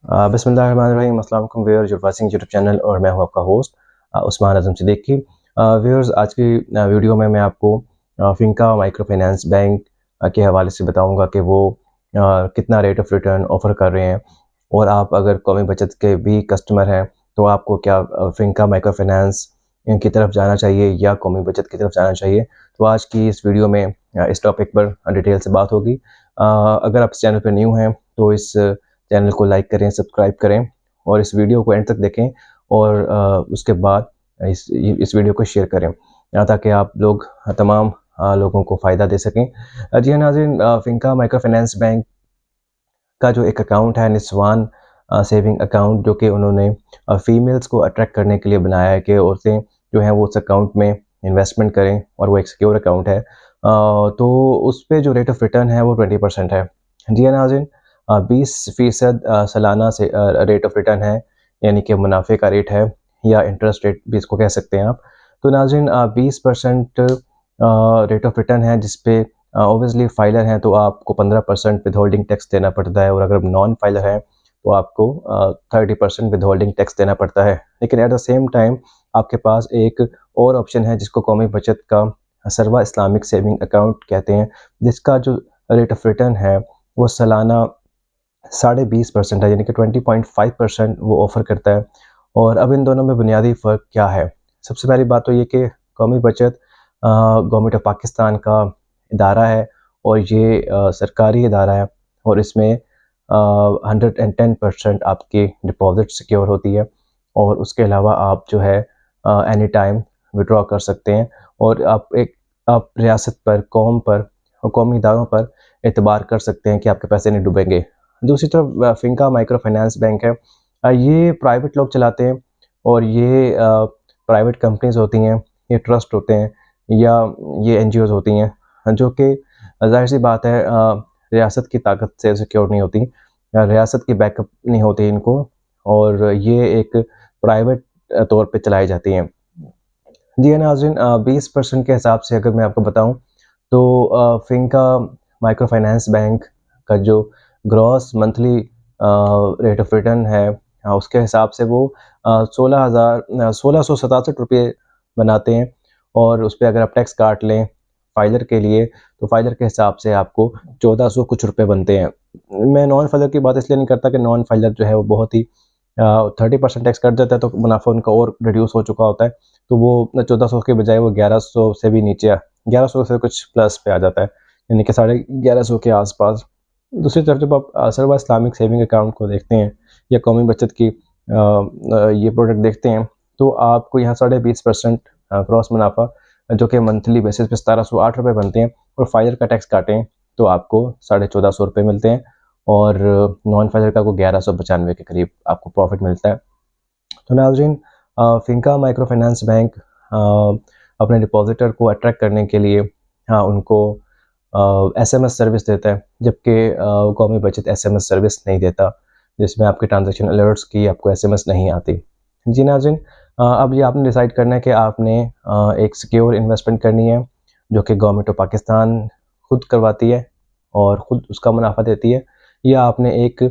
बिस्मिल्लाहिर्रहमानिर्रहीम। अस्सलाम वालेकुम viewers, your watching YouTube channel और मैं हूं आपका होस्ट उस्मान आज़म सिद्दीकी। व्यूअर्स, आज की वीडियो में मैं आपको फिंका माइक्रो फाइनेंस बैंक के हवाले से बताऊंगा कि वो कितना रेट ऑफ रिटर्न ऑफ़र कर रहे हैं, और आप अगर कौमी बचत के भी कस्टमर हैं तो आपको क्या फिंका माइक्रो फाइनेंस की तरफ जाना चाहिए या कौमी बचत की तरफ जाना चाहिए। तो आज की इस वीडियो में इस टॉपिक पर डिटेल से बात होगी। अगर आप इस चैनल पर न्यू हैं तो इस चैनल को लाइक करें, सब्सक्राइब करें और इस वीडियो को एंड तक देखें, और उसके बाद इस वीडियो को शेयर करें ताकि आप लोग तमाम लोगों को फ़ायदा दे सकें। जी हाँ नाज़रीन, फिंका माइक्रो फाइनेंस बैंक का जो एक अकाउंट है निस्वान सेविंग अकाउंट, जो कि उन्होंने फ़ीमेल्स को अट्रैक्ट करने के लिए बनाया है कि औरतें जो हैं वो उस अकाउंट में इन्वेस्टमेंट करें, और वो एक सिक्योर अकाउंट है। तो उस पे जो रेट ऑफ़ रिटर्न है वो 20% है। जी हाँ नाज़रीन, 20% सालाना से रेट ऑफ़ रिटर्न है, यानी कि मुनाफ़े का रेट है, या इंटरेस्ट रेट भी इसको कह सकते हैं आप। तो नाज़रीन, 20% रेट ऑफ़ रिटर्न है, जिस पे ऑब्वियसली फाइलर हैं तो आपको 15% विदहोल्डिंग टैक्स देना पड़ता है, और अगर नॉन फाइलर है तो आपको 30% विदहोल्डिंग टैक्स देना पड़ता है। लेकिन एट द सेम टाइम आपके पास एक और ऑप्शन है जिसको कौमी बचत का सरवा इस्लामिक सेविंग अकाउंट कहते हैं, जिसका जो रेट ऑफ़ रिटर्न है वो सालाना 20.5% है, यानी कि 20.5% वो ऑफ़र करता है। और अब इन दोनों में बुनियादी फ़र्क क्या है? सबसे पहली बात तो ये कि कौमी बचत गवर्नमेंट ऑफ पाकिस्तान का इदारा है, और ये सरकारी इदारा है, और इसमें 110% आपकी डिपॉज़िट सिक्योर होती है, और उसके अलावा आप जो है एनी टाइम विड्रॉ कर सकते हैं, और आप रियासत पर, कौम पर और कौमी इदारों पर एतबार कर सकते हैं कि आपके पैसे नहीं डूबेंगे। दूसरी तरफ फिंका माइक्रो फाइनेंस बैंक है, ये प्राइवेट लोग चलाते हैं, और ये प्राइवेट कंपनीज़ होती हैं, ये ट्रस्ट होते हैं, या ये एनजीओज़ होती हैं, जो कि ज़ाहिर-सी बात है रियासत की ताकत से सिक्योर नहीं होती, रियासत की बैकअप नहीं होती इनको, और ये एक प्राइवेट तौर पे चलाई जाती हैं। जी हाँ नाज़रीन, 20% के हिसाब से अगर मैं आपको बताऊँ तो फिंका माइक्रो फाइनेंस बैंक का जो gross monthly rate of return है, उसके हिसाब से वो 1667 रुपये बनाते हैं, और उस पे अगर आप टैक्स काट लें फाइलर के लिए तो फाइलर के हिसाब से आपको 1400 कुछ रुपए बनते हैं। मैं नॉन फाइलर की बात इसलिए नहीं करता कि नॉन फाइलर जो है वो बहुत ही 30% टैक्स कट जाता है, तो मुनाफा उनका और रिड्यूस हो चुका होता है, तो वो 1400 के बजाय वो 1100 से भी नीचे 1100 से कुछ प्लस पे आ जाता है, यानी कि 1150 के आसपास। दूसरी तरफ जब आप सरवा इस्लामिक सेविंग अकाउंट को देखते हैं या कौमी बचत की ये प्रोडक्ट देखते हैं, तो आपको यहाँ 20.5% ग्रॉस मुनाफा, जो कि मंथली बेसिस पे 1708 रुपये बनते हैं, और फाइलर का टैक्स काटें तो आपको 1450 रुपये मिलते हैं, और नॉन फाइलर का को 1195 के करीब आपको प्रॉफिट मिलता है। तो नाज़रीन, फिंका माइक्रो फाइनेंस बैंक अपने डिपॉजिटर को अट्रैक्ट करने के लिए उनको एसएमएस सर्विस देता है, जबकि कौमी बचत एसएमएस सर्विस नहीं देता, जिसमें आपके ट्रांजैक्शन अलर्ट्स की आपको एसएमएस नहीं आती। जी नाज़रीन, अब ये आपने डिसाइड करना है कि आपने एक सिक्योर इन्वेस्टमेंट करनी है, जो कि गवर्नमेंट ऑफ पाकिस्तान खुद करवाती है और ख़ुद उसका मुनाफा देती है, या आपने एक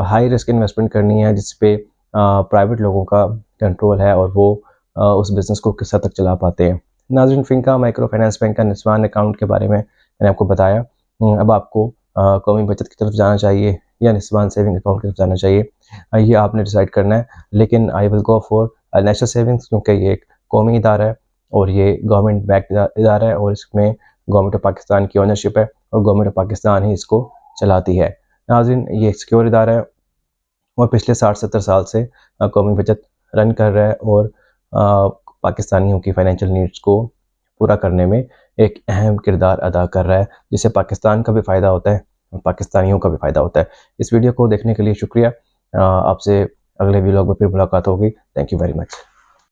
हाई रिस्क इन्वेस्टमेंट करनी है जिस पे प्राइवेट लोगों का कंट्रोल है, और वो उस बिज़नेस को किस हद तक चला पाते हैं। नाज़रीन, फिंका माइक्रो फाइनेंस बैंक का निस्वान अकाउंट के बारे में मैंने आपको बताया। अब आपको कौमी बचत की तरफ जाना चाहिए या निस्वान सेविंग अकाउंट की तरफ जाना चाहिए, ये आपने डिसाइड करना है। लेकिन I will go for national savings, क्योंकि ये एक कौमी इदारा है, और ये गवर्नमेंट बैक्ड इदारा है, और इसमें गवर्नमेंट ऑफ पाकिस्तान की ओनरशिप है, और गवर्नमेंट ऑफ पाकिस्तान ही इसको चलाती है। नाज़रीन, ये एक सिक्योर इदारा है, और पिछले 60-70 साल से कौमी बचत रन कर रहा है, और पाकिस्तानियों की फ़ाइनेंशियल नीड्स को पूरा करने में एक अहम किरदार अदा कर रहा है, जिससे पाकिस्तान का भी फ़ायदा होता है और पाकिस्तानियों का भी फ़ायदा होता है। इस वीडियो को देखने के लिए शुक्रिया। आपसे अगले व्लॉग में फिर मुलाकात होगी। Thank you very much.